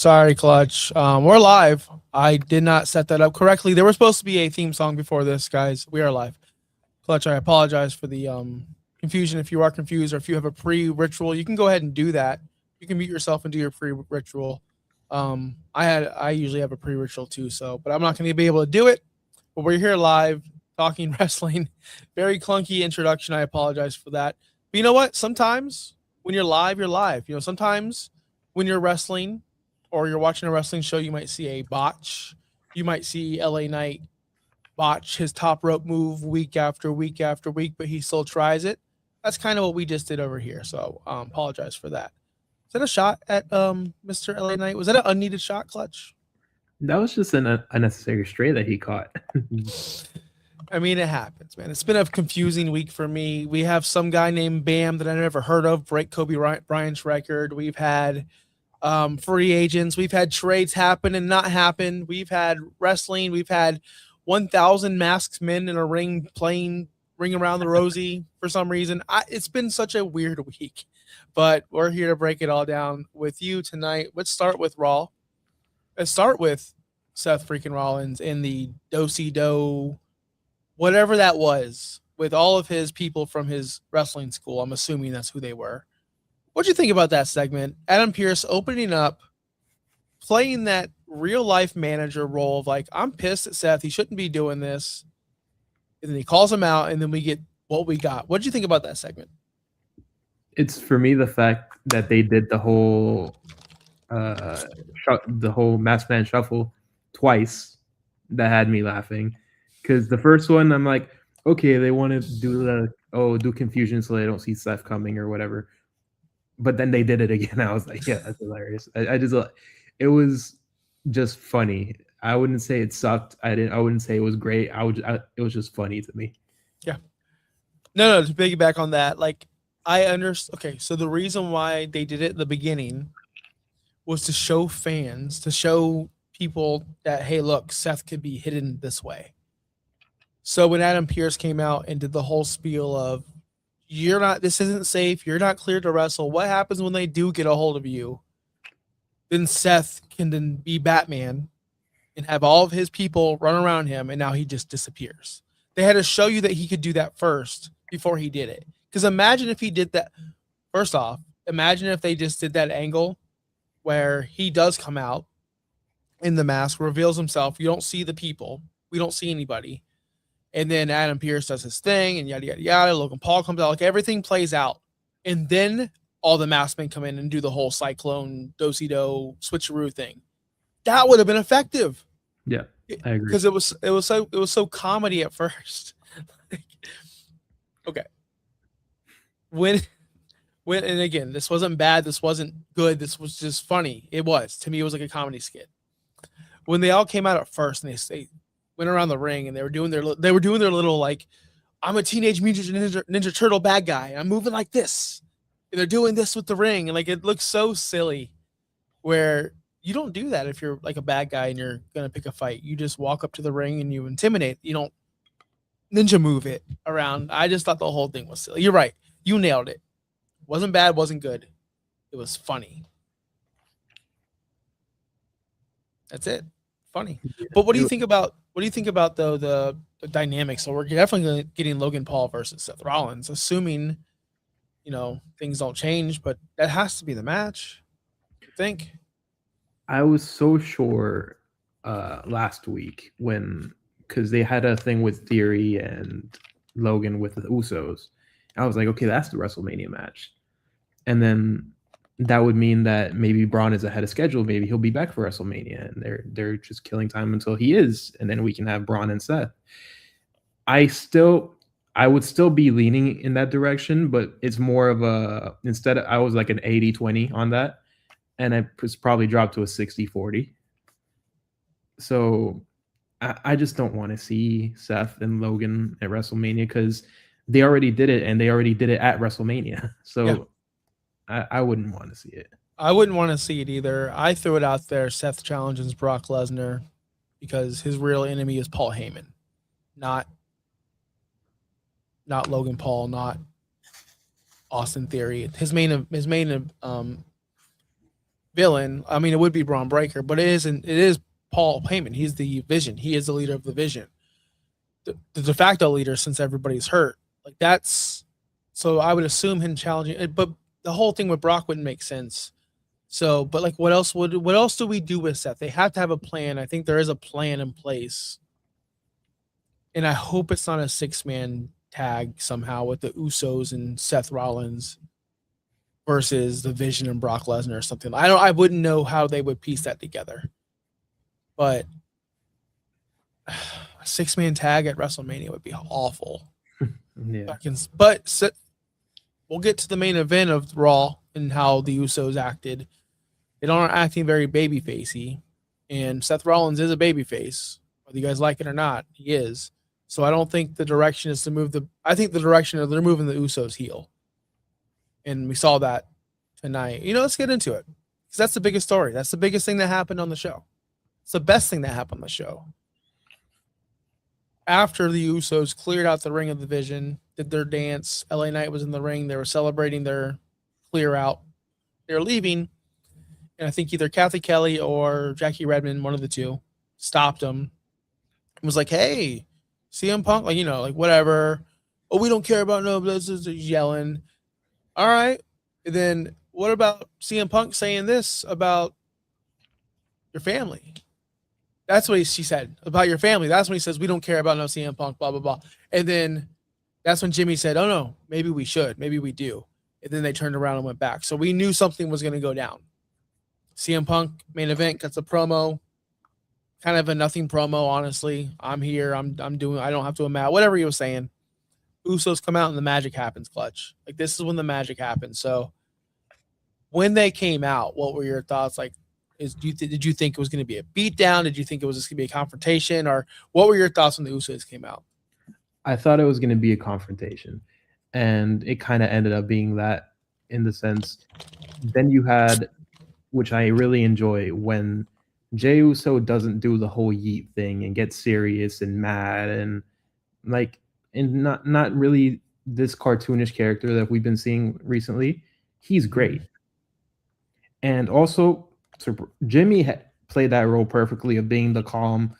Sorry, Clutch. We're live. I did not set that up correctly. There was supposed to be a theme song before this, guys. We are live. Clutch, I apologize for the confusion. If you are confused or if you have a pre-ritual, you can go ahead and do that. You can mute yourself and do your pre-ritual. I usually have a pre-ritual too, but I'm not going to be able to do it. But we're here live talking wrestling. Very clunky introduction. I apologize for that. But you know what? Sometimes when you're live, you're live. You know, sometimes when you're wrestling or you're watching a wrestling show, you might see a botch. You might see LA Knight botch his top rope move week after week after week, but he still tries it. That's kind of what we just did over here. So apologize for that. Is that a shot at Mr. LA Knight? Was that an unneeded shot, Clutch? That was just an unnecessary stray that he caught. I mean, it happens, man. It's been a confusing week for me. We have some guy named Bam that I never heard of break Kobe Bryant's record. We've had free agents. We've had trades happen and not happen. We've had wrestling. We've had 1,000 masked men in a ring playing Ring Around the Rosie for some reason. It's been such a weird week, but we're here to break it all down with you tonight. Let's start with Raw. Let's start with Seth freaking Rollins in the do-si-do, whatever that was, with all of his people from his wrestling school. I'm assuming that's who they were. What'd you think about that segment? Adam Pearce opening up, playing that real life manager role of like, I'm pissed at Seth. He shouldn't be doing this. And then he calls him out, and then we get what we got. What'd you think about that segment? It's for me the fact that they did the whole masked man shuffle twice that had me laughing. Because the first one, I'm like, okay, they want to do confusion so they don't see Seth coming or whatever. But then they did it again. I was like, yeah, that's hilarious. It was just funny. I wouldn't say it sucked. I wouldn't say it was great. It was just funny to me. Yeah. No, to piggyback on that, like I understand. Okay, so the reason why they did it in the beginning was to show fans, to show people that, hey, look, Seth could be hidden this way. So when Adam Pearce came out and did the whole spiel of, this isn't safe, you're not cleared to wrestle, what happens when they do get a hold of you? Then Seth can then be Batman and have all of his people run around him, and now he just disappears. They had to show you that he could do that first before he did it. Because imagine if he did that. First off, imagine if they just did that angle where he does come out in the mask, reveals himself. You don't see the people. We don't see anybody. And then Adam Pearce does his thing and yada, yada, yada. Logan Paul comes out. Like everything plays out. And then all the masked men come in and do the whole Cyclone, do-si-do, switcheroo thing. That would have been effective. Yeah, I agree. Because it was so comedy at first. Okay. When and again, this wasn't bad, this wasn't good, this was just funny. It was. To me, it was like a comedy skit. When they all came out at first and they went around the ring and they were doing their little like, I'm a teenage mutant ninja turtle bad guy. I'm moving like this. And they're doing this with the ring. And like it looks so silly where you don't do that if you're like a bad guy and you're going to pick a fight. You just walk up to the ring and you intimidate. You don't ninja move it around. I just thought the whole thing was silly. You're right. You nailed it. Wasn't bad, wasn't good. It was funny. That's it. Funny. But what do you think about though the dynamics? So we're definitely getting Logan Paul versus Seth Rollins, assuming things don't change, but that has to be the match. I think. I was so sure last week because they had a thing with Theory and Logan with the Usos. I was like, okay, that's the WrestleMania match. And then that would mean that maybe Braun is ahead of schedule. Maybe he'll be back for WrestleMania, and they're just killing time until he is, and then we can have Braun and Seth. I would still be leaning in that direction, but it's more of I was like an 80-20 on that, and I probably dropped to a 60-40. So I just don't want to see Seth and Logan at WrestleMania because they already did it, and they already did it at WrestleMania. So yeah. I wouldn't want to see it. I wouldn't want to see it either. I threw it out there. Seth challenges Brock Lesnar because his real enemy is Paul Heyman, not Logan Paul, not Austin Theory. His main villain. I mean, it would be Braun Breaker, but it isn't. It is Paul Heyman. He's the Vision. He is the leader of the Vision, the de facto leader since everybody's hurt. Like that's so. I would assume him challenging, but the whole thing with Brock wouldn't make sense. So, but like, what else do we do with Seth? They have to have a plan. I think there is a plan in place, and I hope it's not a 6-man tag somehow with the Usos and Seth Rollins versus the Vision and Brock Lesnar or something. I wouldn't know how they would piece that together. But a 6-man tag at WrestleMania would be awful. Yeah. But we'll get to the main event of Raw and how the Usos acted. They aren't acting very babyfacey, and Seth Rollins is a babyface, whether you guys like it or not. He is. So I don't think the direction is to move the. I think the direction of they're moving the Usos heel, and we saw that tonight. Let's get into it because that's the biggest story. That's the biggest thing that happened on the show. It's the best thing that happened on the show. After the Usos cleared out the ring of the Vision, did their dance, LA Knight was in the ring. They were celebrating their clear out. They're leaving, and I think either Kathy Kelly or Jackie Redmond, one of the two, stopped them and was like, "Hey, CM Punk, like whatever. Oh, we don't care about no this is yelling. All right. And then what about CM Punk saying this about your family?" That's what she said about your family. That's when he says, "We don't care about no CM Punk, blah, blah, blah." And then that's when Jimmy said, "Oh, no, maybe we should. Maybe we do." And then they turned around and went back. So we knew something was going to go down. CM Punk, main event, cuts a promo. Kind of a nothing promo, honestly. I'm here. I'm doing, I don't have to imagine, whatever he was saying. Usos come out and the magic happens, Clutch. Like, this is when the magic happens. So when they came out, what were your thoughts? Like, did you think it was going to be a beatdown? Did you think it was just going to be a confrontation? Or what were your thoughts when the Usos came out? I thought it was going to be a confrontation, and it kind of ended up being that in the sense. Then you had, which I really enjoy, when Jey Uso doesn't do the whole yeet thing and get serious and mad and not really this cartoonish character that we've been seeing recently. He's great. And also, Jimmy played that role perfectly of being the calm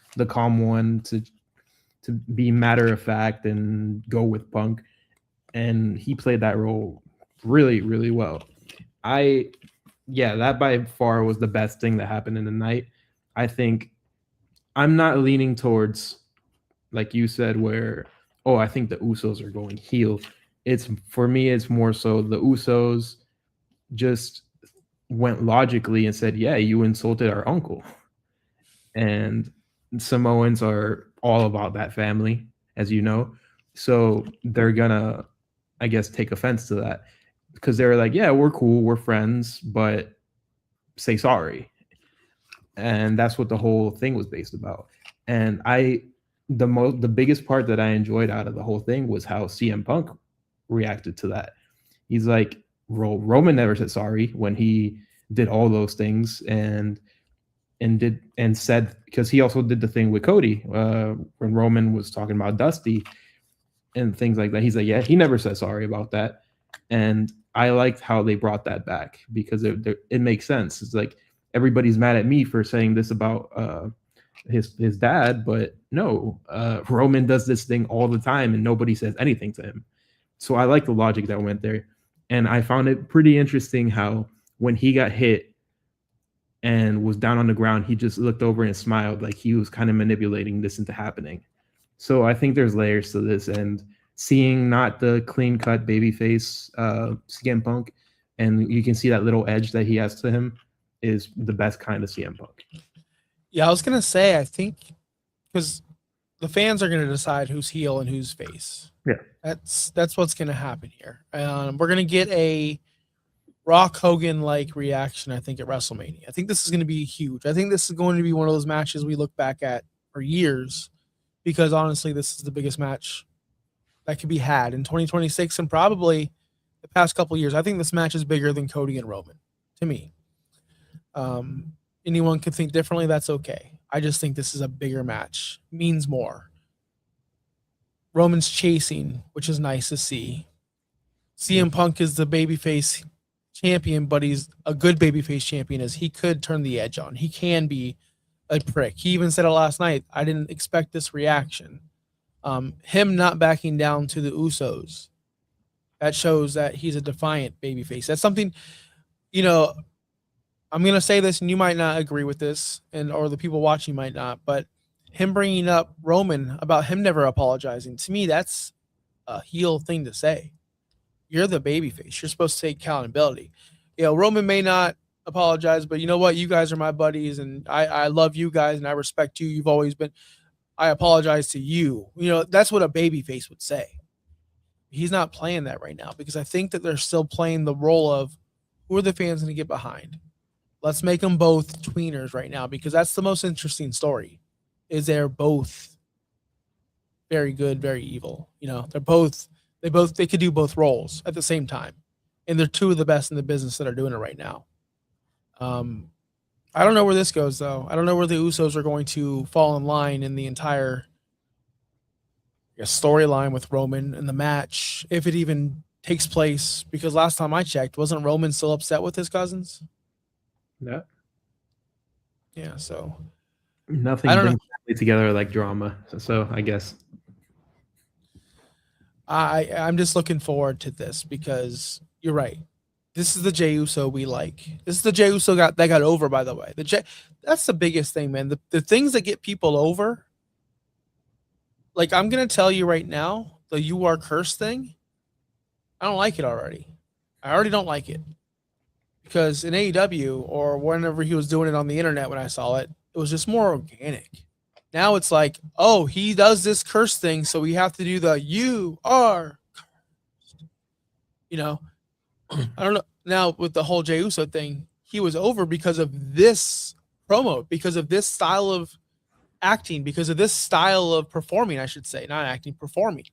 one to be matter of fact and go with Punk, and he played that role really, really well. That by far was the best thing that happened in the night. I think I'm not leaning towards, like you said, where I think the Usos are going heel. For me, it's more so the Usos just went logically and said, "Yeah, you insulted our uncle." And Samoans are all about that family, as you know. So they're gonna, I guess, take offense to that because they're like, "Yeah, we're cool, we're friends, but say sorry." And that's what the whole thing was based about. And the biggest part that I enjoyed out of the whole thing was how CM Punk reacted to that. He's like, Roman never said sorry when he did all those things and said, because he also did the thing with Cody when Roman was talking about Dusty and things like that. He's like, yeah, he never said sorry about that. And I liked how they brought that back because it makes sense. It's like, everybody's mad at me for saying this about his dad, but no, Roman does this thing all the time and nobody says anything to him. So I like the logic that went there. And I found it pretty interesting how when he got hit and was down on the ground, he just looked over and smiled like he was kind of manipulating this into happening. So I think there's layers to this, and seeing not the clean-cut babyface CM Punk, and you can see that little edge that he has to him, is the best kind of CM Punk. Yeah, I was going to say, I think, because the fans are going to decide who's heel and who's face. Yeah. That's what's going to happen here. We're going to get a Rock Hogan-like reaction, I think, at WrestleMania. I think this is going to be huge. I think this is going to be one of those matches we look back at for years because, honestly, this is the biggest match that could be had in 2026 and probably the past couple of years. I think this match is bigger than Cody and Roman, to me. Anyone could think differently. That's okay. I just think this is a bigger match. Means more. Roman's chasing, which is nice to see. CM Punk is the babyface champion, but he's a good babyface champion, is he could turn the edge on. He can be a prick. He even said it last night. I didn't expect this reaction. Him not backing down to the Usos, that shows that he's a defiant babyface. That's something, you know, I'm gonna say this, and you might not agree with this, and or the people watching might not, but him bringing up Roman about him never apologizing, to me, that's a heel thing to say. You're the babyface. You're supposed to take accountability. Roman may not apologize, but you know what? You guys are my buddies, and I love you guys, and I respect you. You've always been. I apologize to you. That's what a babyface would say. He's not playing that right now because I think that they're still playing the role of who are the fans going to get behind. Let's make them both tweeners right now because that's the most interesting story. Is they're both very good, very evil. They could do both roles at the same time, and they're two of the best in the business that are doing it right now. I don't know where this goes though. I don't know where the Usos are going to fall in line in the entire storyline with Roman and the match, if it even takes place. Because last time I checked, wasn't Roman still upset with his cousins? Yeah. Yeah. So nothing brings family together like drama. So I guess I'm just looking forward to this because you're right. This is the Jey Uso we like. This is the Jey Uso that got over, by the way. That's the biggest thing, man. The things that get people over, like I'm going to tell you right now, the "you are cursed" thing, I don't like it already. I already don't like it. Because in AEW or whenever he was doing it on the internet when I saw it, it was just more organic. Now it's like, oh, he does this curse thing, so we have to do the "you are cursed." I don't know. Now with the whole Jey Uso thing, he was over because of this promo, because of this style of acting, because of this style of performing, I should say, not acting, performing.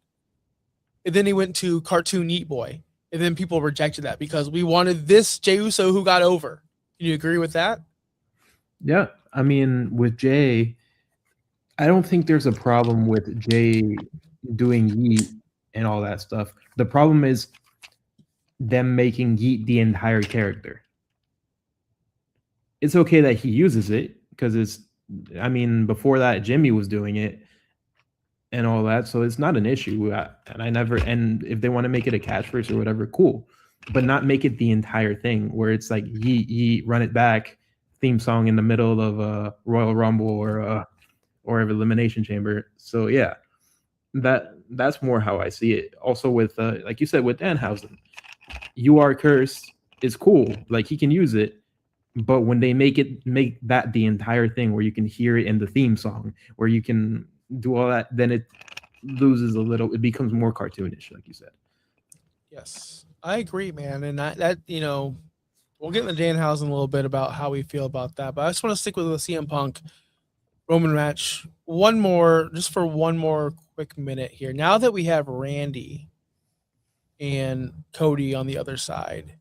And then he went to cartoon Eat Boy, and then people rejected that because we wanted this Jey Uso who got over. Can you agree with that? Yeah, I mean, with Jey, I don't think there's a problem with Jey doing Yeet and all that stuff. The problem is them making Yeet the entire character. It's okay that he uses it because before that, Jimmy was doing it and all that, so it's not an issue. And if they want to make it a catchphrase or whatever, cool, but not make it the entire thing where it's like Yeet, Yeet, run it back theme song in the middle of a Royal Rumble or Elimination Chamber. So yeah, that's more how I see it. Also with like you said with Danhausen, "You are cursed" is cool. Like he can use it, but when they make that the entire thing where you can hear it in the theme song, where you can do all that, then it loses a little. It becomes more cartoonish, like you said. Yes, I agree, man. And we'll get into Danhausen a little bit about how we feel about that. But I just want to stick with the CM Punk Roman match. One more quick minute here. Now that we have Randy and Cody on the other side,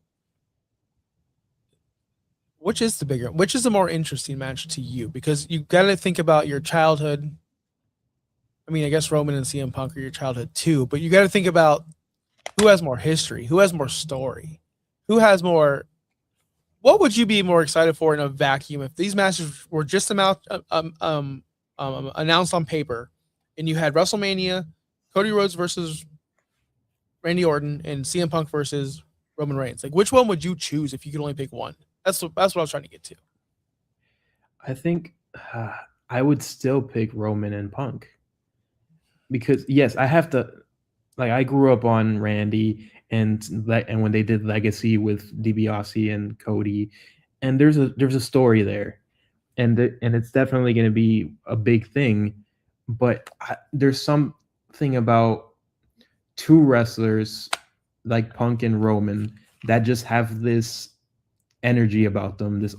which is the more interesting match to you? Because you got to think about your childhood. I mean, I guess Roman and CM Punk are your childhood too, but you got to think about who has more history, who has more story, who has more. What would you be more excited for in a vacuum if these matches were just announced on paper, and you had WrestleMania, Cody Rhodes versus Randy Orton, and CM Punk versus Roman Reigns? Like, which one would you choose if you could only pick one? That's what I was trying to get to. I think I would still pick Roman and Punk because yes, I have to. Like I grew up on Randy and when they did Legacy with DiBiase and Cody, and there's a story there, and it's definitely going to be a big thing. But there's something about two wrestlers like Punk and Roman that just have this energy about them, this,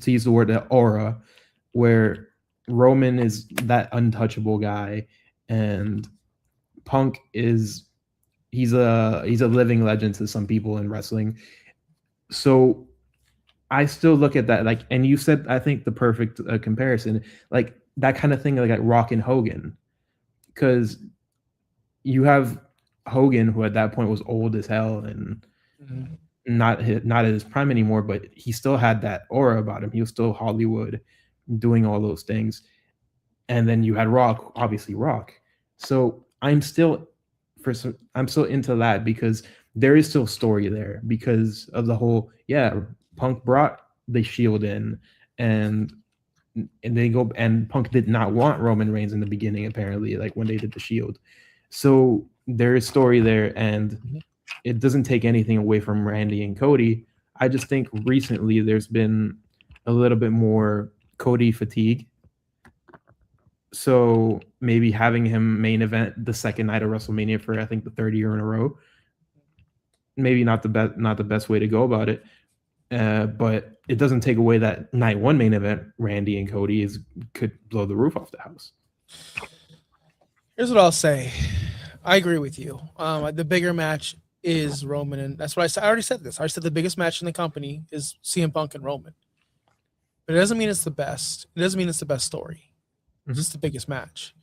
to use the word, aura, where Roman is that untouchable guy and Punk he's a living legend to some people in wrestling. So I still look at that, like, and you said, I think the perfect comparison, like that kind of thing, like Rock and Hogan, because you have Hogan, who at that point was old as hell and not at his prime anymore, but he still had that aura about him. He was still Hollywood, doing all those things. And then you had Rock, obviously Rock. So I'm still into that because there is still story there because of the whole Punk brought the Shield in, and they go, and Punk did not want Roman Reigns in the beginning, apparently, like when they did the Shield. So there is story there, and it doesn't take anything away from Randy and Cody. I just think recently there's been a little bit more Cody fatigue. So maybe having him main event the second night of WrestleMania for I think the third year in a row, maybe not the best way to go about it. But it doesn't take away that night one main event, Randy and Cody could blow the roof off the house. Here's what I'll say. I agree with you. The bigger match is Roman, and that's what I said. I already said this. I said the biggest match in the company is CM Punk and Roman. But it doesn't mean it's the best. It doesn't mean it's the best story. It's just the biggest match.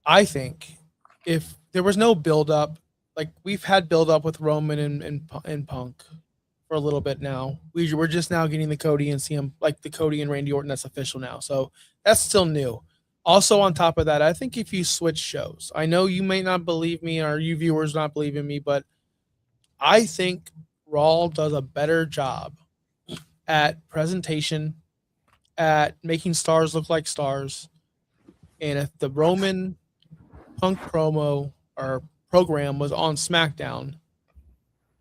I think if there was no build-up, like we've had build-up with Roman and Punk for a little bit now. We're just now getting the Cody and CM, like the Cody and Randy Orton that's official now. So that's still new. Also, on top of that, I think if you switch shows, I know you may not believe me or you viewers not believe in me, but I think Raw does a better job at presentation, at making stars look like stars. And if the Roman Punk promo or program was on SmackDown,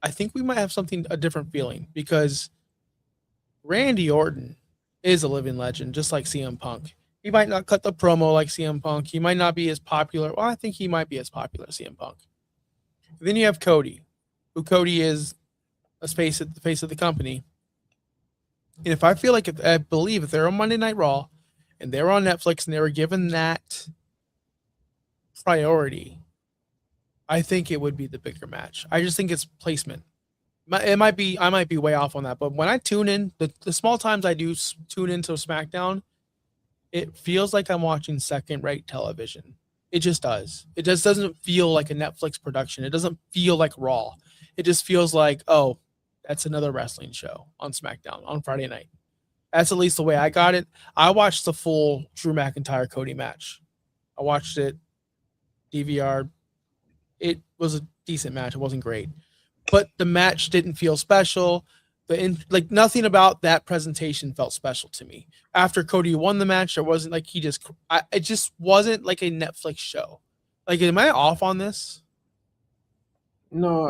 I think we might have a different feeling because Randy Orton is a living legend, just like CM Punk. He might not cut the promo like CM Punk. He might not be as popular. Well, I think he might be as popular as CM Punk. Then you have Cody, who Cody is the face of the company. And if I feel like, if they're on Monday Night Raw and they're on Netflix and they were given that priority, I think it would be the bigger match. I just think it's placement. I might be way off on that, but when I tune in, the small times I do tune into SmackDown, it feels like I'm watching second-rate television. It just does. It just doesn't feel like a Netflix production. It doesn't feel like Raw. It just feels like, oh, that's another wrestling show on SmackDown on Friday night. That's at least the way I got it. I watched the full Drew McIntyre Cody match. I watched it DVR. It was a decent match. It wasn't great, but the match didn't feel special. Nothing about that presentation felt special to me. After Cody won the match, there wasn't like it just wasn't like a Netflix show. Like, am I off on this? No,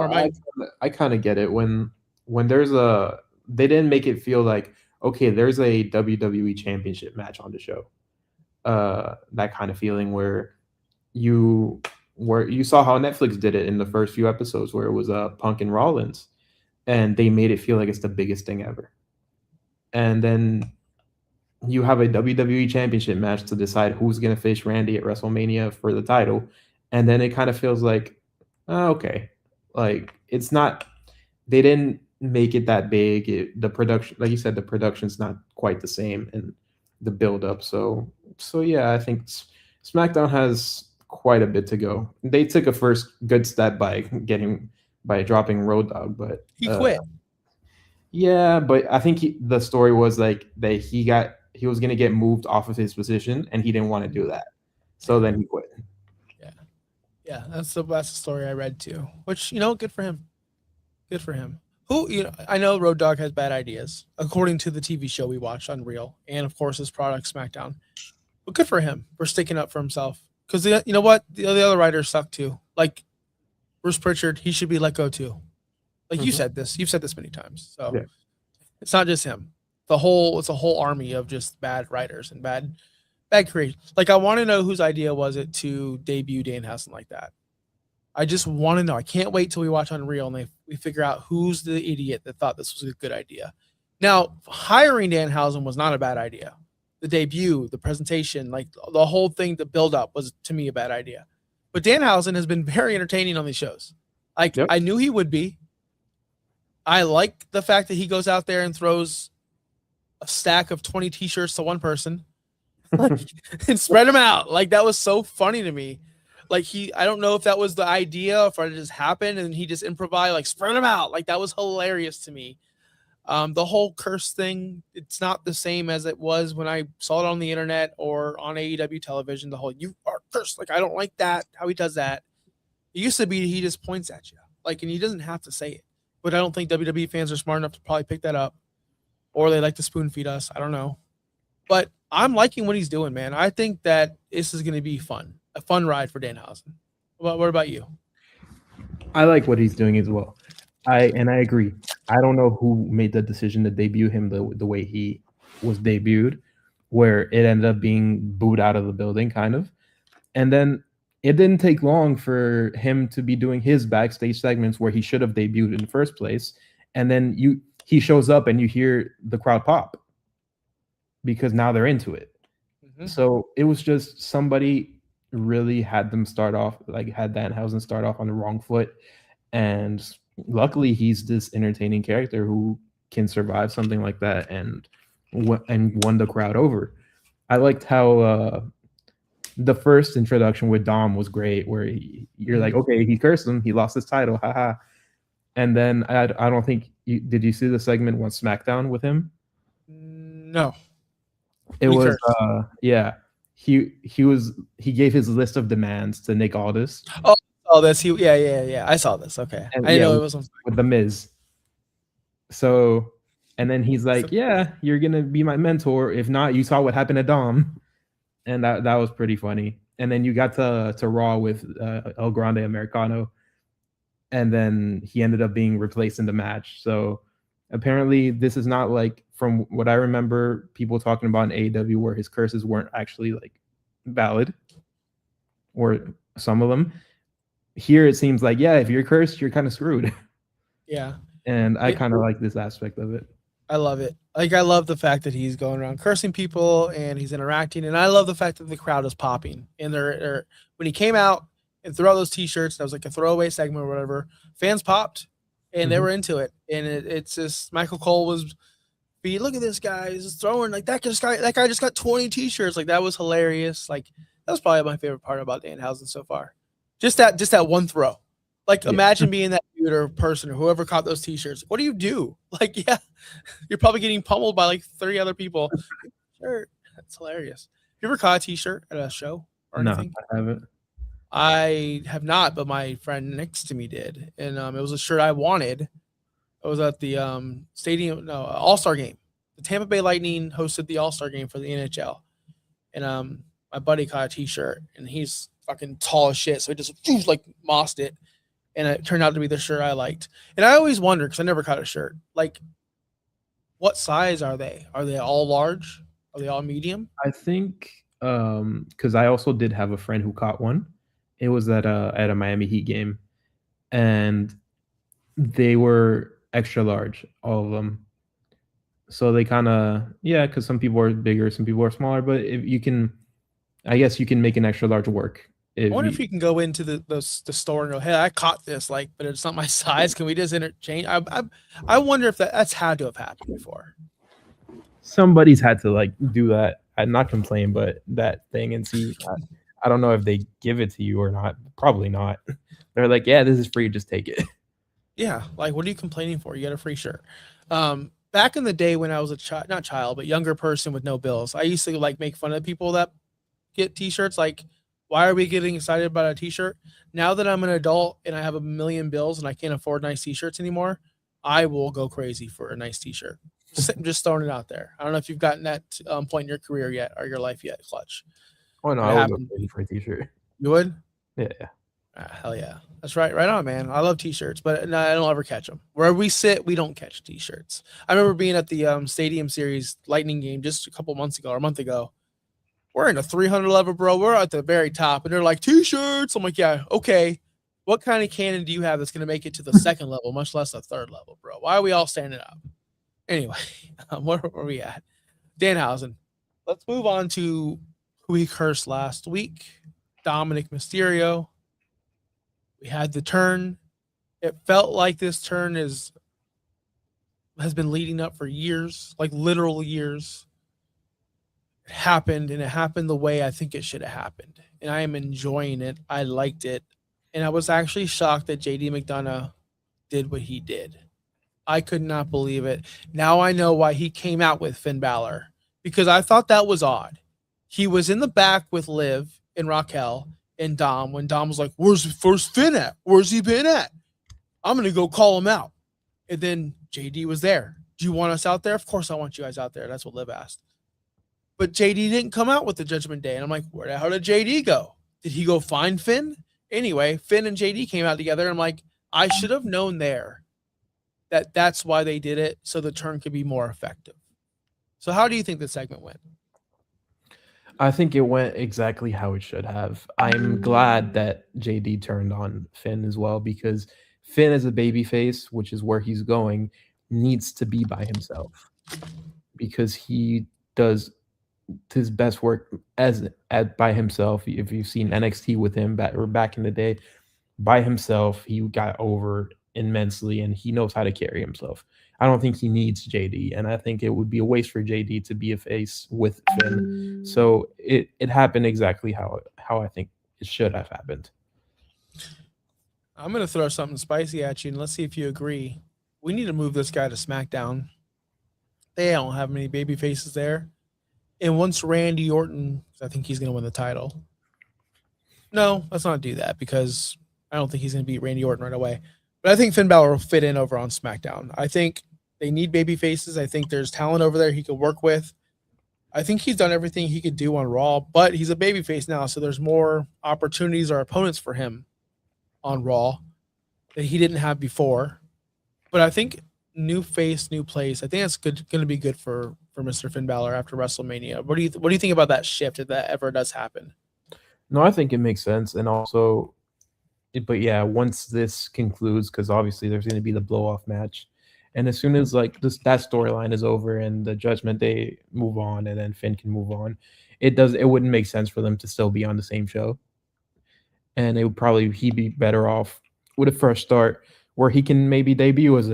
I kind of get it when they didn't make it feel like, okay, there's a WWE Championship match on the show. That kind of feeling where you saw how Netflix did it in the first few episodes where it was Punk and Rollins, and they made it feel like it's the biggest thing ever. And then you have a WWE Championship match to decide who's going to face Randy at WrestleMania for the title, and then it kind of feels like, okay, like it's not. They didn't make it that big. The production, like you said, the production's not quite the same, and the build up. So yeah, I think SmackDown has quite a bit to go. They took a first good step by dropping Road Dogg, but he quit. Yeah, but I think the story was like that he was gonna get moved off of his position, and he didn't want to do that, so then he quit. Yeah, that's the story I read too. Which, good for him. Good for him. I know Road Dogg has bad ideas, according to the TV show we watched on Real, and of course his product SmackDown. But good for him for sticking up for himself. Because you know what, the other writers suck too. Like Bruce Pritchard, he should be let go too. Like you've said this many times. So yeah. It's not just him. It's a whole army of just bad writers and bad creation. Like, I want to know whose idea was it to debut Danhausen like that. I just want to know. I can't wait till we watch Unreal and we figure out who's the idiot that thought this was a good idea. Now, hiring Danhausen was not a bad idea. The debut, the presentation, like the whole thing, the build up was to me a bad idea. But Danhausen has been very entertaining on these shows. Like, yep. I knew he would be. I like the fact that he goes out there and throws a stack of 20 t-shirts to one person and spread them out. Like, that was so funny to me. Like I don't know if that was the idea, if it just happened and he just improvised, like spread them out. Like that was hilarious to me. The whole curse thing, it's not the same as it was when I saw it on the internet or on AEW television. The whole "you are cursed," like I don't like that. How he does that. It used to be he just points at you, like, and he doesn't have to say it. But I don't think WWE fans are smart enough to probably pick that up, or they like to spoon feed us. I don't know. But I'm liking what he's doing, man. I think that this is going to be fun, a fun ride for Danhausen. What about you? I like what he's doing as well. I agree. I don't know who made the decision to debut him the way he was debuted, where it ended up being booed out of the building, kind of. And then it didn't take long for him to be doing his backstage segments where he should have debuted in the first place. And then he shows up and you hear the crowd pop because now they're into it. Mm-hmm. So it was just somebody really had them start off, like had Danhausen start off on the wrong foot. And luckily he's this entertaining character who can survive something like that and won the crowd over. I liked how the first introduction with Dom was great, where you're like, okay, he cursed him, he lost his title, haha. And then I don't think did you see the segment on SmackDown with him? No. It was yeah. He gave his list of demands to Nick Aldis. Oh, this yeah. I saw this. Okay, and, I know it was with the Miz. So, and then he's like, "Yeah, you're gonna be my mentor. If not, you saw what happened to Dom," and that was pretty funny. And then you got to Raw with El Grande Americano, and then he ended up being replaced in the match. So apparently, this is not like, from what I remember, people talking about in AEW where his curses weren't actually like valid, or some of them. Here it seems like, yeah, if you're cursed, you're kind of screwed. Yeah. And I kind of like this aspect of it. I love it. Like, I love the fact that he's going around cursing people and he's interacting. And I love the fact that the crowd is popping. And they're when he came out and threw out those T-shirts, that was like a throwaway segment or whatever, fans popped and they were into it. And it's just, Michael Cole was, look at this guy, he's throwing, like, that guy just got 20 T-shirts. Like, that was hilarious. Like, that was probably my favorite part about Danhausen so far. Just that one throw. Like, imagine being that dude or person or whoever caught those T-shirts. What do you do? Like, yeah, you're probably getting pummeled by like 30 other people. Sure, that's hilarious. You ever caught a T-shirt at a show or anything? No, I haven't. I have not, but my friend next to me did, and it was a shirt I wanted. It was at the All-Star game. The Tampa Bay Lightning hosted the All-Star game for the NHL, and my buddy caught a T-shirt, and he's fucking tall as shit, so he just like mossed it, and it turned out to be the shirt I liked. And I always wondered, because I never caught a shirt, like, what size are they? Are they all large? Are they all medium? I think because I also did have a friend who caught one. It was at a Miami Heat game, and they were extra large, all of them. So they kind of, yeah, because some people are bigger, some people are smaller, but if you can, I guess you can make an extra large work. I wonder if you can go into the store and go, hey, I caught this, like, but it's not my size. Can we just interchange? I wonder if that's had to have happened before. Somebody's had to like do that. I'm not complaining, but that thing and see. I don't know if they give it to you or not. Probably not. They're like, yeah, this is free. Just take it. Yeah, like, what are you complaining for? You got a free shirt. Back in the day when I was not child, but younger person with no bills, I used to like make fun of people that get T-shirts. Like, why are we getting excited about a T-shirt? Now that I'm an adult and I have a million bills and I can't afford nice T-shirts anymore, I will go crazy for a nice T-shirt. Just throwing it out there. I don't know if you've gotten that point in your career yet or your life yet, Clutch. Oh no, I would go crazy for a T-shirt. You would? Yeah. Hell yeah. That's right. Right on, man. I love T-shirts, but no, I don't ever catch them. Where we sit, we don't catch T-shirts. I remember being at the Stadium Series Lightning game just a couple months ago or a month ago. We're in a 300 level, bro. We're at the very top, and they're like, T-shirts. I'm like, yeah, okay. What kind of cannon do you have that's going to make it to the second level, much less the third level, bro? Why are we all standing up? Anyway, where are we at? Danhausen. Let's move on to who he cursed last week. Dominic Mysterio. We had the turn. It felt like this turn has been leading up for years, like literal years. It happened, and it happened the way I think it should have happened. And I am enjoying it. I liked it. And I was actually shocked that JD McDonough did what he did. I could not believe it. Now I know why he came out with Finn Balor, because I thought that was odd. He was in the back with Liv and Raquel and Dom when Dom was like, "Where's Finn at? Where's he been at? I'm gonna go call him out." And then JD was there. Do you want us out there? Of course I want you guys out there. That's what Liv asked. But JD didn't come out with the Judgment Day. And I'm like, where the hell did JD go? Did he go find Finn? Anyway, Finn and JD came out together. And I'm like, I should have known there that that's why they did it, so the turn could be more effective. So how do you think the segment went? I think it went exactly how it should have. I'm glad that JD turned on Finn as well, because Finn as a babyface, which is where he's going, needs to be by himself, because he does his best work as by himself. If you've seen NXT with him back in the day, by himself, he got over immensely, and he knows how to carry himself. I don't think he needs JD, and I think it would be a waste for JD to be a face with Finn. So it happened exactly how I think it should have happened. I'm going to throw something spicy at you, and let's see if you agree. We need to move this guy to SmackDown. They don't have many baby faces there. And once Randy Orton, I think he's going to win the title. No, let's not do that, because I don't think he's going to beat Randy Orton right away. But I think Finn Balor will fit in over on SmackDown. I think they need baby faces. I think there's talent over there he could work with. I think he's done everything he could do on Raw, but he's a baby face now, so there's more opportunities or opponents for him on Raw that he didn't have before. But I think new face, new place. I think that's going to be good for Mr. Finn Balor after WrestleMania. What do you think about that shift if that ever does happen? No, I think it makes sense, and also, but yeah, once this concludes, because obviously there's going to be the blow off match, and as soon as like that storyline is over and the Judgment Day move on, and then Finn can move on, it wouldn't make sense for them to still be on the same show, and he'd be better off with a fresh start where he can maybe debut as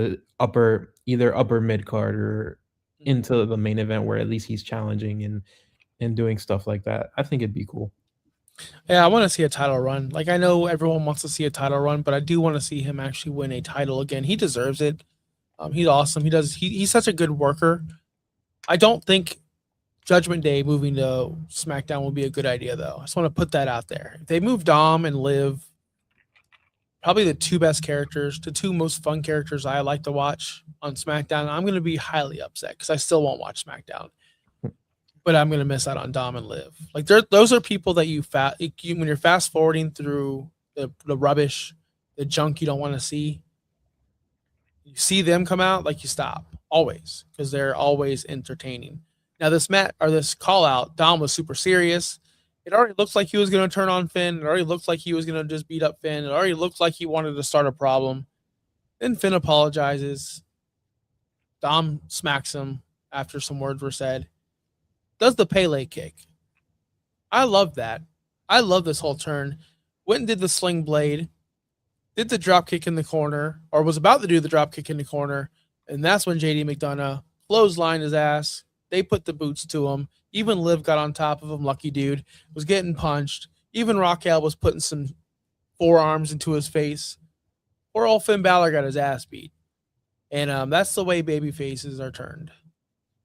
either upper mid card or into the main event, where at least he's challenging and doing stuff like that. I think it'd be cool. Yeah, I want to see a title run. Like, I know everyone wants to see a title run, but I do want to see him actually win a title again. He deserves it. He's awesome. He's such a good worker. I don't think Judgment Day moving to SmackDown will be a good idea, though. I just want to put that out there. If they move Dom and Liv, probably the two best characters, the two most fun characters I like to watch on SmackDown, I'm going to be highly upset because I still won't watch SmackDown. But I'm going to miss out on Dom and Liv. Like, those are people that when you're fast forwarding through the rubbish, the junk you don't want to see, you see them come out, like, you stop always, because they're always entertaining. Now this call out, Dom was super serious. It already looks like he was going to turn on Finn. It already looks like he was going to just beat up Finn. It already looks like he wanted to start a problem. Then Finn apologizes. Dom smacks him after some words were said. Does the Pele kick. I love that. I love this whole turn. Went and did the sling blade, did the drop kick in the corner, or was about to do the drop kick in the corner, and that's when JD McDonough clotheslined his ass. They put the boots to him. Even Liv got on top of him, lucky dude, was getting punched. Even Raquel was putting some forearms into his face. Poor old Finn Balor got his ass beat. And that's the way baby faces are turned.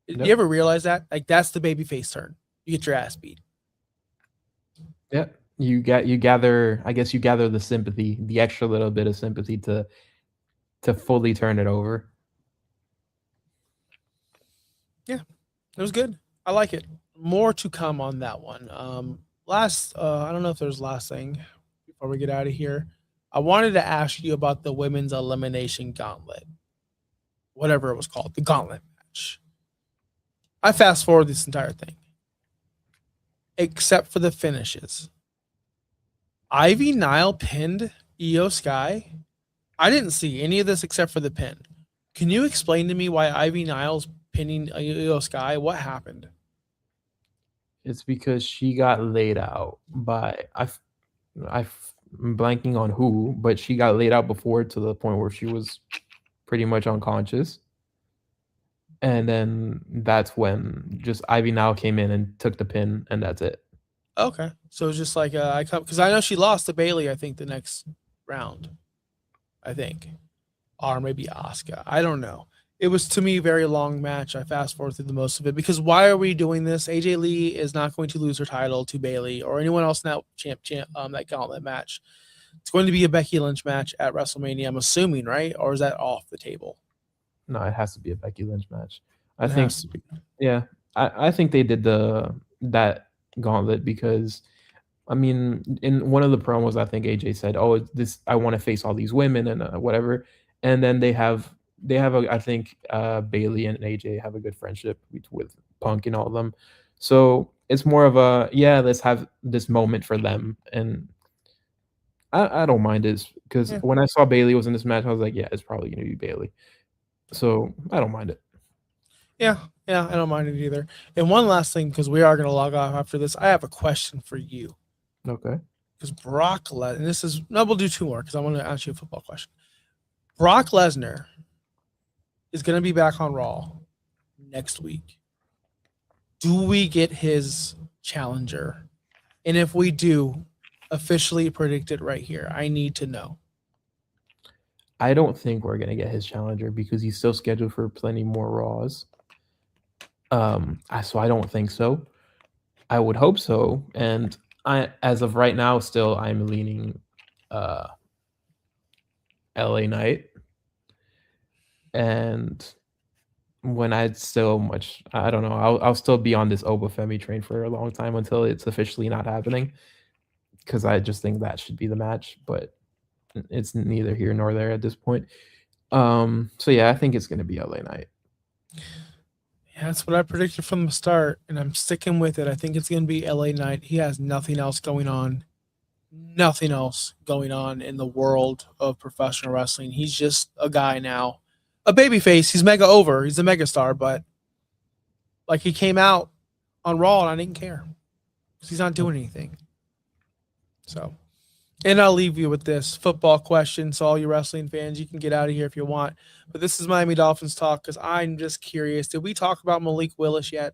Yep. You ever realize that? Like, that's the baby face turn. You get your ass beat. Yeah. You gather the sympathy, the extra little bit of sympathy to fully turn it over. Yeah. It was good. I like it. More to come on that one. I don't know if there's last thing before we get out of here. I wanted to ask you about the women's elimination gauntlet. Whatever it was called, the gauntlet match. I fast forward this entire thing, except for the finishes. Ivy Nile pinned Io Sky. I didn't see any of this except for the pin. Can you explain to me why Ivy Nile's pinning Io Sky? What happened? It's because she got laid out by I'm blanking on who, but she got laid out before to the point where she was pretty much unconscious. And then that's when just Ivy Now came in and took the pin, and that's it. Okay, so it's just like I come because I know she lost to Bayley. I think the next round, I think, or maybe Asuka. I don't know. It was to me a very long match. I fast forward through the most of it because why are we doing this? AJ Lee is not going to lose her title to Bayley or anyone else in that that gauntlet match. It's going to be a Becky Lynch match at WrestleMania. I'm assuming, right? Or is that off the table? No, it has to be a Becky Lynch match. I It think, has to be. yeah, I think they did that gauntlet because I mean, in one of the promos, I think AJ said, "Oh, this I want to face all these women and whatever," and then they have a I think Bailey and AJ have a good friendship with Punk and all of them, so it's more of a yeah, let's have this moment for them, and I don't mind it because Yeah. when I saw Bailey was in this match, I was like, yeah, it's probably gonna be Bailey, so I don't mind it. Yeah, yeah, I don't mind it either. And one last thing, because we are going to log off after this, I have a question for you. Okay. Because Brock Lesnar, and this is, no, we'll do two more because I want to ask you a football question. Brock Lesnar is going to be back on Raw next week. Do we get his challenger? And if we do, officially predict it right here. I need to know. I don't think we're gonna get his challenger because he's still scheduled for plenty more Raws. So I don't think so. I would hope so, and as of right now, still I'm leaning LA Knight, and when I don't know, I'll still be on this Obafemi train for a long time until it's officially not happening, because I just think that should be the match, but it's neither here nor there at this point. So yeah, I think it's gonna be LA Knight. Yeah, that's what I predicted from the start, and I'm sticking with it. I think it's going to be LA Knight. He has nothing else going on. Nothing else going on in the world of professional wrestling. He's just a guy now. A babyface. He's mega over. He's a mega star, but like he came out on Raw and I didn't care. Because he's not doing anything. So, and I'll leave you with this football question. So, all you wrestling fans, you can get out of here if you want. But this is Miami Dolphins talk because I'm just curious. Did we talk about Malik Willis yet?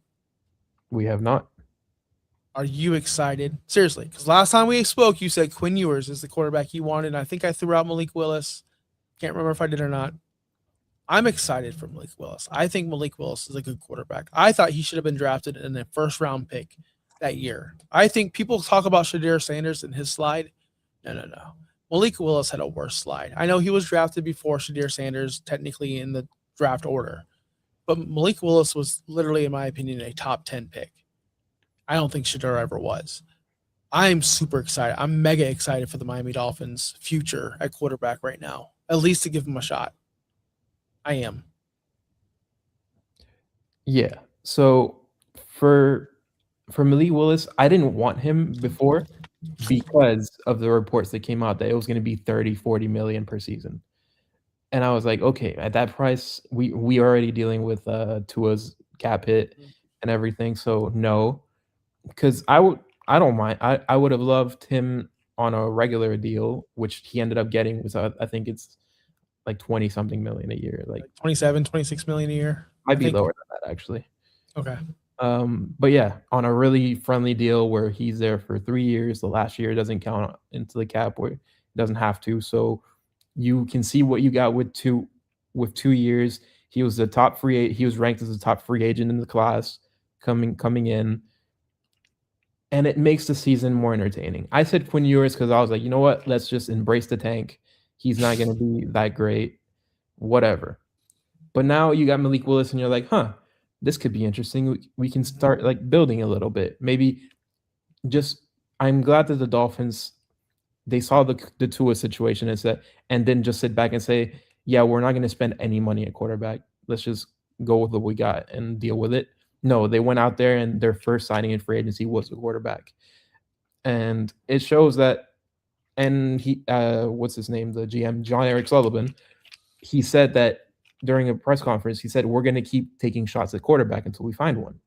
We have not. Are you excited? Seriously, because last time we spoke, you said Quinn Ewers is the quarterback you wanted. And I think I threw out Malik Willis. Can't remember if I did or not. I'm excited for Malik Willis. I think Malik Willis is a good quarterback. I thought he should have been drafted in the first round pick that year. I think people talk about Shadir Sanders and his slide. No. Malik Willis had a worse slide. I know he was drafted before Shadir Sanders, technically in the draft order, but Malik Willis was literally, in my opinion, a top 10 pick. I don't think Shadir ever was. I'm super excited. I'm mega excited for the Miami Dolphins' future at quarterback right now, at least to give him a shot. I am. Yeah. So for Malik Willis, I didn't want him before because of the reports that came out that it was going to be 30, 40 million per season. And I was like, okay, at that price, we are already dealing with Tua's cap hit and everything. So no, because I don't mind. I would have loved him on a regular deal, which he ended up getting was I think it's like 20 something million a year. Like 27, 26 million a year. might be lower than that actually. Okay. But yeah, on a really friendly deal where he's there for 3 years. The last year doesn't count into the cap where he doesn't have to. So you can see what you got with 2 years. He was he was ranked as the top free agent in the class coming in. And it makes the season more entertaining. I said Quinn Ewers because I was like, you know what? Let's just embrace the tank. He's not going to be that great, whatever. But now you got Malik Willis, and you're like, huh, this could be interesting. We can start like building a little bit. Maybe just I'm glad that the Dolphins they saw the Tua situation and didn't just sit back and say, yeah, we're not going to spend any money at quarterback. Let's just go with what we got and deal with it. No, they went out there and their first signing in free agency was a quarterback. And it shows that, and he, what's his name? The GM, John Eric Sullivan, he said that during a press conference, he said, we're going to keep taking shots at quarterback until we find one.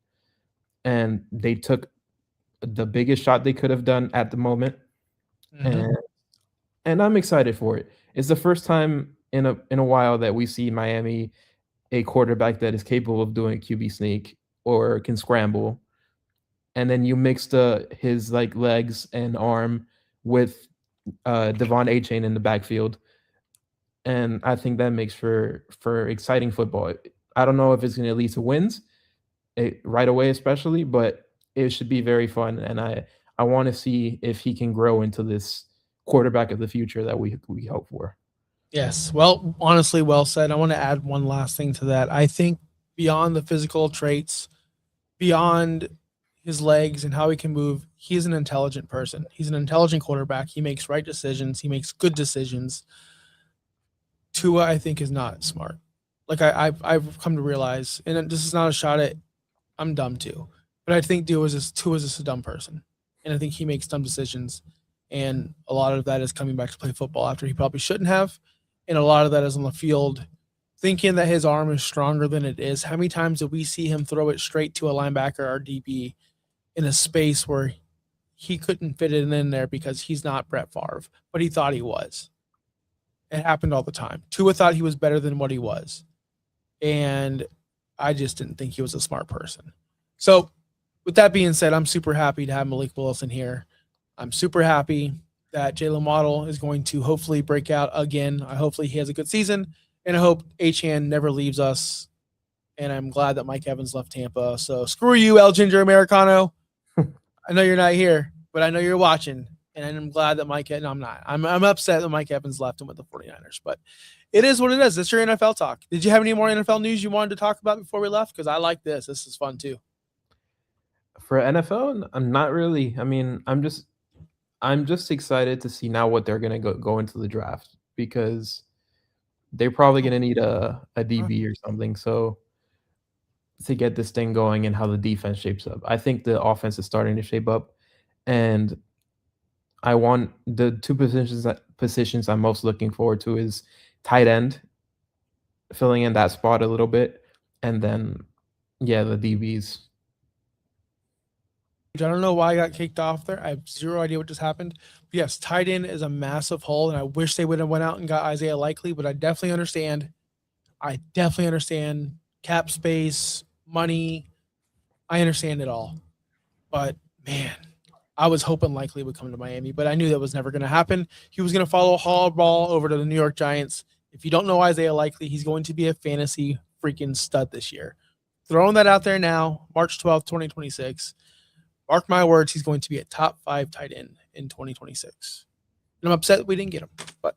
And they took the biggest shot they could have done at the moment. Mm-hmm. And I'm excited for it. It's the first time in a while that we see Miami a quarterback that is capable of doing a QB sneak or can scramble, and then you mix his like legs and arm with Devon A Chain in the backfield, and I think that makes for exciting football. I don't know if it's going to lead to wins right away, especially, but it should be very fun, and I want to see if he can grow into this quarterback of the future that we hope for. Yes. Well, honestly, well said. I want to add one last thing to that. I think beyond the physical traits, beyond his legs and how he can move, he's an intelligent person. He's an intelligent quarterback. He makes right decisions. He makes good decisions. Tua, I think, is not smart. Like I've come to realize, and this is not a shot at I'm dumb too, but I think Tua is just a dumb person, and I think he makes dumb decisions, and a lot of that is coming back to play football after he probably shouldn't have, and a lot of that is on the field, thinking that his arm is stronger than it is. How many times did we see him throw it straight to a linebacker or DB in a space where he couldn't fit it in there because he's not Brett Favre, but he thought he was? It happened all the time. Tua thought he was better than what he was. And I just didn't think he was a smart person. So, with that being said, I'm super happy to have Malik Willis in here. I'm super happy that Jalen Waddle is going to hopefully break out again. Hopefully he has a good season. And I hope Achane never leaves us. And I'm glad that Mike Evans left Tampa. So, screw you, El Ginger Americano. I know you're not here, but I know you're watching. And I'm glad that no, I'm not. I'm upset that Mike Evans left him with the 49ers, but it is what it is. It's your NFL talk. Did you have any more NFL news you wanted to talk about before we left? Because I like this. This is fun too. For NFL, I'm not really. I mean, I'm just excited to see now what they're gonna go into the draft, because they're probably gonna need a DB or something. So to get this thing going and how the defense shapes up, I think the offense is starting to shape up, and I want the two positions I'm most looking forward to is tight end, filling in that spot a little bit, and then the DBs. I don't know why I got kicked off there. I have zero idea what just happened. But yes, tight end is a massive hole, and I wish they would have went out and got Isaiah Likely, but I definitely understand. Cap space, money. I understand it all. But man, I was hoping Likely would come to Miami, but I knew that was never going to happen. He was going to follow Harbaugh over to the New York Giants. If you don't know Isaiah Likely, he's going to be a fantasy freaking stud this year. Throwing that out there now, March 12th, 2026. Mark my words, he's going to be a top 5 tight end in 2026. And I'm upset that we didn't get him. But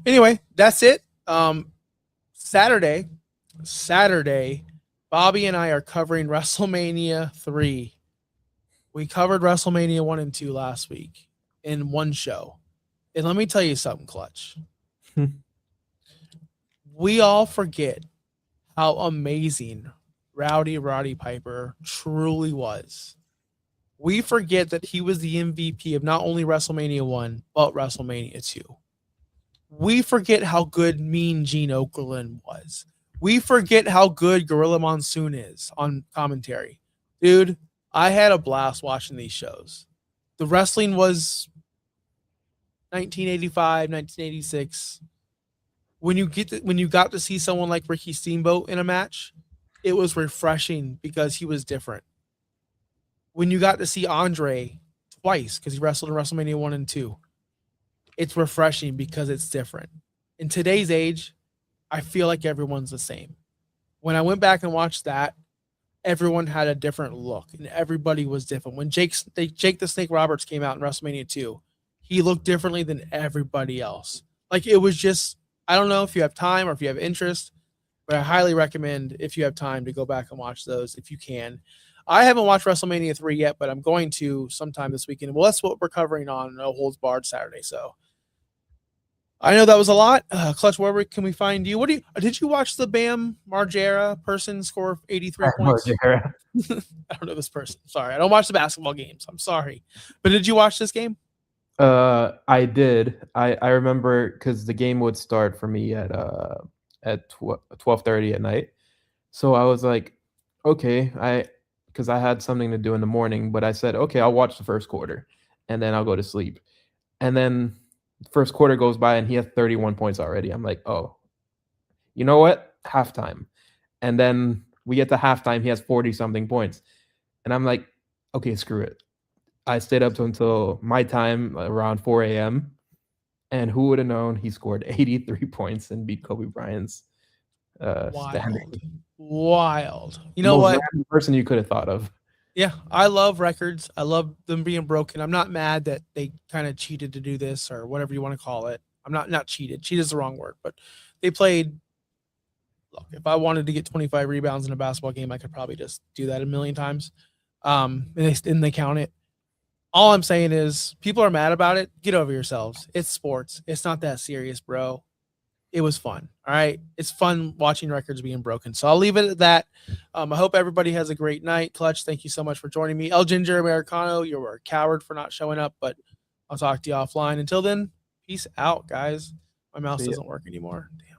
anyway, that's it. Saturday, Bobby and I are covering WrestleMania 3. We covered WrestleMania 1 and 2 last week in one show. And let me tell you something, Clutch. We all forget how amazing Roddy Piper truly was. We forget that he was the MVP of not only WrestleMania 1, but WrestleMania 2. We forget how good Mean Gene Okerlund was. We forget how good Gorilla Monsoon is on commentary. Dude, I had a blast watching these shows. The wrestling was 1985, 1986. When you got to see someone like Ricky Steamboat in a match, it was refreshing because he was different. When you got to see Andre twice, because he wrestled in WrestleMania 1 and 2, it's refreshing because it's different. In today's age, I feel like everyone's the same. When I went back and watched that, everyone had a different look, and everybody was different. When Jake the Snake Roberts came out in WrestleMania 2, he looked differently than everybody else. Like, it was just, I don't know if you have time or if you have interest, but I highly recommend, if you have time, to go back and watch those if you can. I haven't watched WrestleMania 3 yet, but I'm going to sometime this weekend. Well, that's what we're covering on No Holds Barred Saturday. So I know that was a lot. Clutch, where can we find you? Did you watch the Bam Margera person score 83 points? I don't know this person. Sorry. I don't watch the basketball games. I'm sorry. But did you watch this game? I did. I remember, because the game would start for me at 12:30 at night. So I was like, okay, because I had something to do in the morning, but I said, okay, I'll watch the first quarter and then I'll go to sleep. And then first quarter goes by and he has 31 points already. I'm like, oh, you know what? Halftime. And then we get to halftime, he has 40-something points. And I'm like, okay, screw it. I stayed up until my time around 4 a.m. And who would have known he scored 83 points and beat Kobe Bryant's standing. Wild. You The know most what? random person you could have thought of. Yeah, I love records. I love them being broken. I'm not mad that they kind of cheated to do this or whatever you want to call it. I'm not cheated. Cheat is the wrong word, but they played. Look, if I wanted to get 25 rebounds in a basketball game, I could probably just do that a million times. And they count it. All I'm saying is people are mad about it. Get over yourselves. It's sports. It's not that serious, bro. It was fun. All right. It's fun watching records being broken. So I'll leave it at that. I hope everybody has a great night. Clutch, thank you so much for joining me. El Ginger Americano, you were a coward for not showing up, but I'll talk to you offline. Until then, peace out, guys. My mouse doesn't work anymore. Damn.